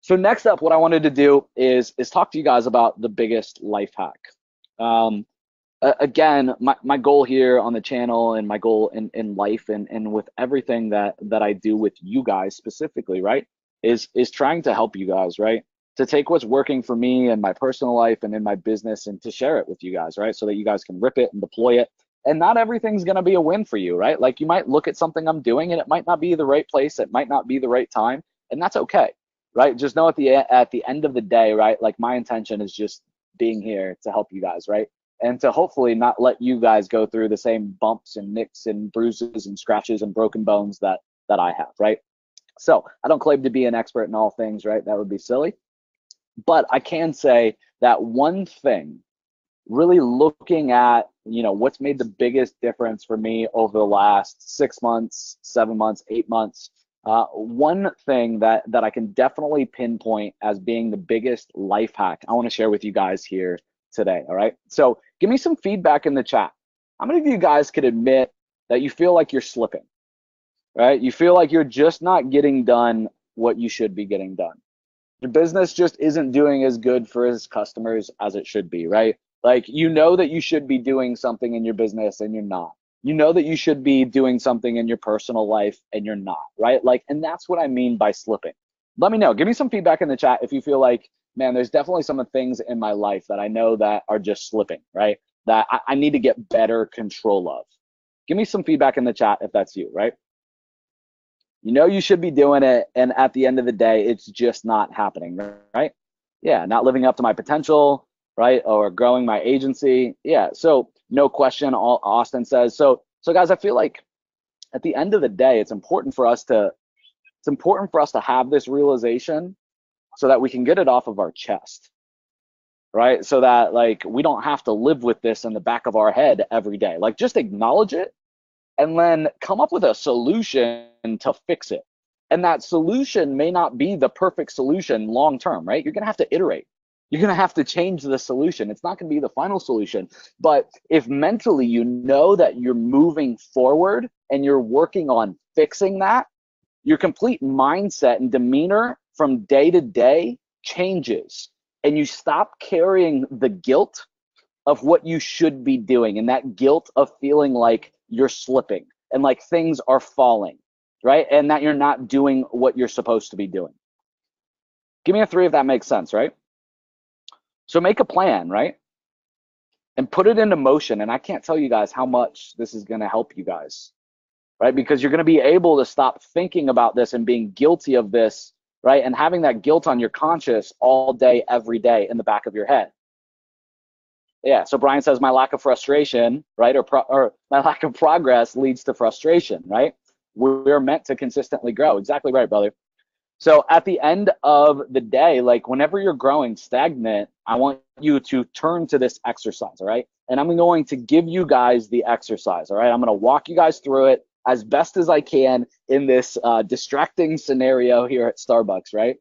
So next up, what I wanted to do is talk to you guys about the biggest life hack. Um, Again, my goal here on the channel and my goal in life and with everything that I do with you guys specifically, right, is trying to help you guys, right? To take what's working for me in my personal life and in my business and to share it with you guys, right? So that you guys can rip it and deploy it. And not everything's gonna be a win for you, right? Like you might look at something I'm doing and it might not be the right place, it might not be the right time, and that's okay, right? Just know at the end of the day, right? Like my intention is just being here to help you guys, right? And to hopefully not let you guys go through the same bumps and nicks and bruises and scratches and broken bones that I have, right? So I don't claim to be an expert in all things, right? That would be silly. But I can say that one thing, really looking at, what's made the biggest difference for me over the last 6 months, 7 months, 8 months. One thing that I can definitely pinpoint as being the biggest life hack I want to share with you guys here today. All right. So give me some feedback in the chat. How many of you guys could admit that you feel like you're slipping, right? You feel like you're just not getting done what you should be getting done. Your business just isn't doing as good for its customers as it should be, right? Like you know that you should be doing something in your business and you're not. You know that you should be doing something in your personal life and you're not, right? Like, and that's what I mean by slipping. Let me know. Give me some feedback in the chat if you feel like, man, there's definitely some things in my life that I know that are just slipping, right? That I need to get better control of. Give me some feedback in the chat if that's you, right? You know you should be doing it, and at the end of the day, it's just not happening, right? Yeah, not living up to my potential, right? Or growing my agency. Yeah, so no question, Austin says. So guys, I feel like at the end of the day, it's important for us to have this realization so that we can get it off of our chest, right? So that like we don't have to live with this in the back of our head every day. Like just acknowledge it and then come up with a solution to fix it. And that solution may not be the perfect solution long term, right? You're going to have to iterate. You're going to have to change the solution. It's not going to be the final solution. But if mentally you know that you're moving forward and you're working on fixing that, your complete mindset and demeanor from day to day changes. And you stop carrying the guilt of what you should be doing and that guilt of feeling like you're slipping and like things are falling, right? And that you're not doing what you're supposed to be doing. Give me a 3 if that makes sense, right? So make a plan, right? And put it into motion. And I can't tell you guys how much this is going to help you guys, right? Because you're going to be able to stop thinking about this and being guilty of this, right? And having that guilt on your conscious all day, every day in the back of your head. Yeah, so Brian says my lack of frustration, right, or my lack of progress leads to frustration, right? We're meant to consistently grow. Exactly right, brother. So at the end of the day, like whenever you're growing stagnant, I want you to turn to this exercise, all right? And I'm going to give you guys the exercise, all right? I'm going to walk you guys through it as best as I can in this distracting scenario here at Starbucks, right?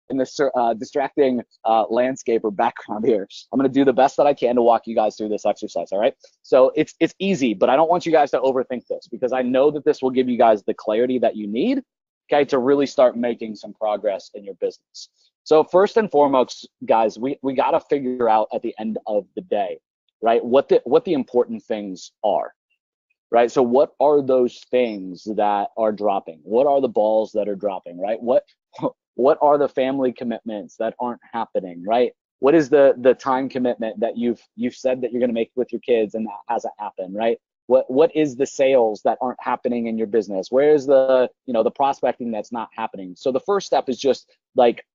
In this distracting landscape or background here. I'm going to do the best that I can to walk you guys through this exercise, all right? So it's easy, but I don't want you guys to overthink this because I know that this will give you guys the clarity that you need, okay, to really start making some progress in your business. So first and foremost, guys, we got to figure out at the end of the day, right, what the important things are. Right. So what are those things that are dropping? What are the balls that are dropping? Right. What are the family commitments that aren't happening? Right. What is the time commitment that you've said that you're going to make with your kids and that hasn't happened? Right. What is the sales that aren't happening in your business? Where is the prospecting that's not happening? So the first step is just like,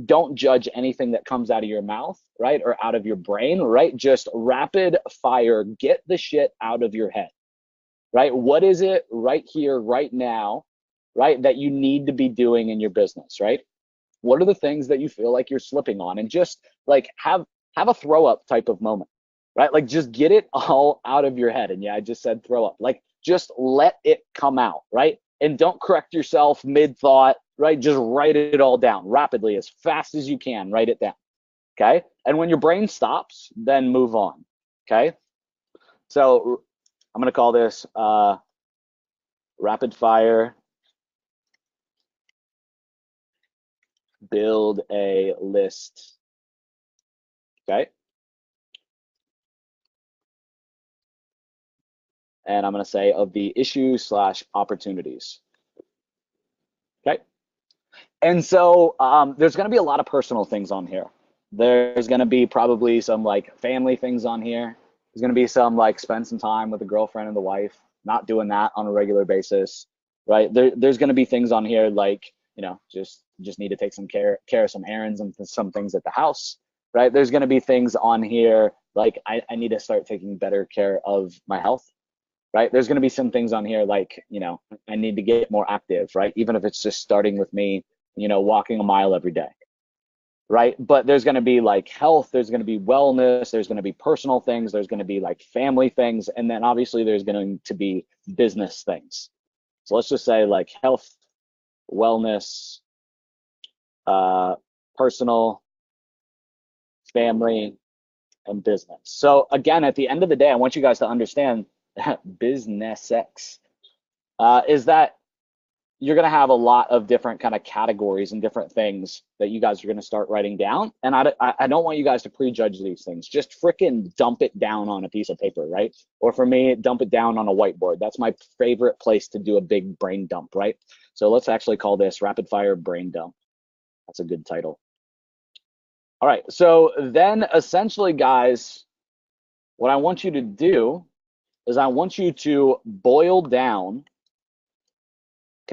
don't judge anything that comes out of your mouth, right, or out of your brain, right? Just rapid fire, get the shit out of your head. Right? What is it right here, right now, right, that you need to be doing in your business, right? What are the things that you feel like you're slipping on? And just like have a throw up type of moment, right? Like just get it all out of your head. And yeah, I just said throw up. Like just let it come out, right? And don't correct yourself mid thought, right? Just write it all down rapidly, as fast as you can, write it down. Okay. And when your brain stops, then move on. Okay. So I'm going to call this rapid fire build a list, okay? And I'm going to say of the issues slash opportunities, okay? And so there's going to be a lot of personal things on here. There's going to be probably some like family things on here. There's going to be some like spend some time with the girlfriend and the wife, not doing that on a regular basis, right? There's going to be things on here like, you know, just need to take some care of some errands and some things at the house, right? There's going to be things on here like I need to start taking better care of my health, right? There's going to be some things on here like, you know, I need to get more active, right? Even if it's just starting with me, you know, walking a mile every day, right? But there's going to be like health, there's going to be wellness, there's going to be personal things, there's going to be like family things, and then obviously there's going to be business things. So let's just say like health, wellness, personal, family, and business. So again, at the end of the day, I want you guys to understand that business sex is that you're going to have a lot of different kind of categories and different things that you guys are going to start writing down. And I don't want you guys to prejudge these things. Just freaking dump it down on a piece of paper, right? Or for me, dump it down on a whiteboard. That's my favorite place to do a big brain dump, right? So let's actually call this rapid fire brain dump. That's a good title. All right, so then essentially, guys, what I want you to do is I want you to boil down,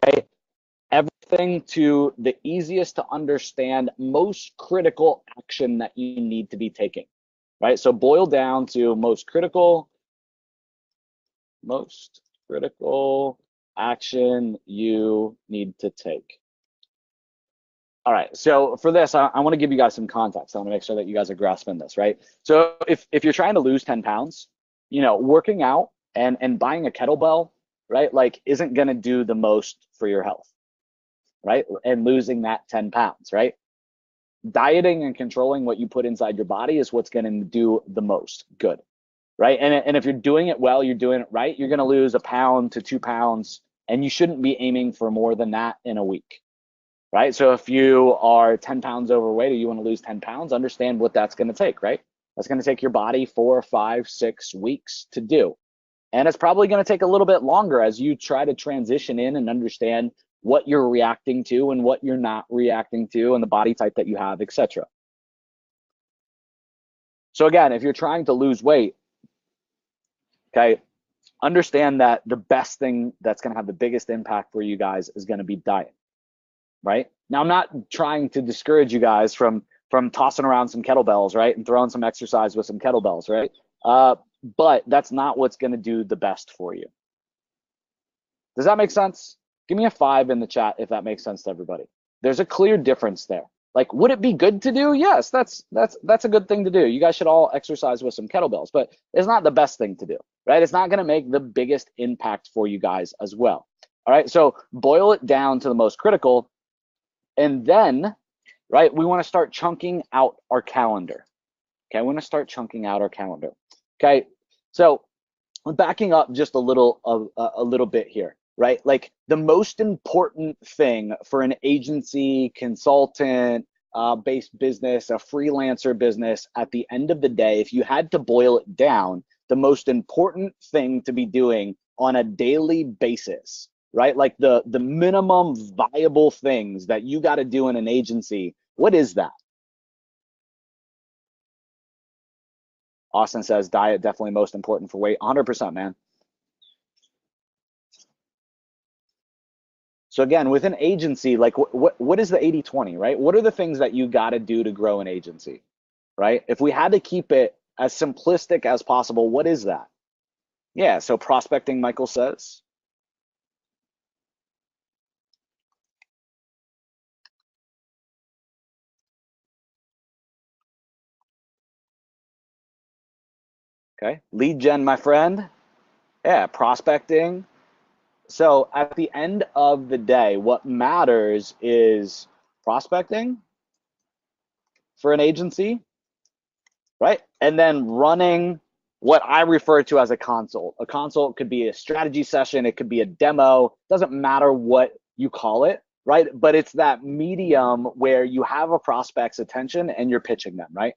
okay, everything to the easiest to understand, most critical action that you need to be taking, right? So boil down to most critical action you need to take. All right, so for this, I want to give you guys some context. I want to make sure that you guys are grasping this, right? So if you're trying to lose 10 pounds, you know, working out and buying a kettlebell, right, like isn't going to do the most for your health, right? And losing that 10 pounds, right? Dieting and controlling what you put inside your body is what's going to do the most good, right? And if you're doing it well, you're doing it right, you're going to lose a pound to 2 pounds, and you shouldn't be aiming for more than that in a week. Right? So if you are 10 pounds overweight or you want to lose 10 pounds, understand what that's going to take, right? That's going to take your body 4, 5, 6 weeks to do. And it's probably going to take a little bit longer as you try to transition in and understand what you're reacting to and what you're not reacting to and the body type that you have, etc. So again, if you're trying to lose weight, okay, understand that the best thing that's going to have the biggest impact for you guys is going to be diet. Right? Now, I'm not trying to discourage you guys from tossing around some kettlebells, right? And throwing some exercise with some kettlebells, right? But that's not what's going to do the best for you. Does that make sense? Give me a 5 in the chat if that makes sense to everybody. There's a clear difference there. Like, would it be good to do? Yes, that's a good thing to do. You guys should all exercise with some kettlebells, but it's not the best thing to do, right? It's not going to make the biggest impact for you guys as well. All right, so boil it down to the most critical. And then, right, we want to start chunking out our calendar. Okay, I want to start chunking out our calendar. Okay, so I'm backing up just a little bit here, right? Like the most important thing for an agency, consultant, based business, a freelancer business, at the end of the day, if you had to boil it down, the most important thing to be doing on a daily basis, right? Like the minimum viable things that you got to do in an agency. What is that? Austin says diet definitely most important for weight. 100%, man. So again, with an agency, like what is the 80-20, right? What are the things that you got to do to grow an agency, right? If we had to keep it as simplistic as possible, what is that? Yeah, so prospecting, Michael says. Okay, lead gen, my friend. Yeah, prospecting. So at the end of the day, what matters is prospecting for an agency, right? And then running what I refer to as a consult. A consult could be a strategy session, it could be a demo, doesn't matter what you call it, right? But it's that medium where you have a prospect's attention and you're pitching them, right?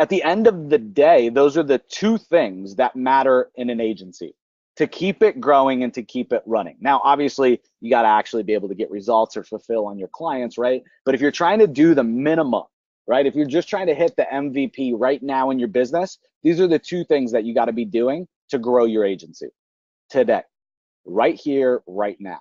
At the end of the day, those are the two things that matter in an agency to keep it growing and to keep it running. Now, obviously, you got to actually be able to get results or fulfill on your clients, right? But if you're trying to do the minimum, right? If you're just trying to hit the MVP right now in your business, these are the two things that you got to be doing to grow your agency today, right here, right now.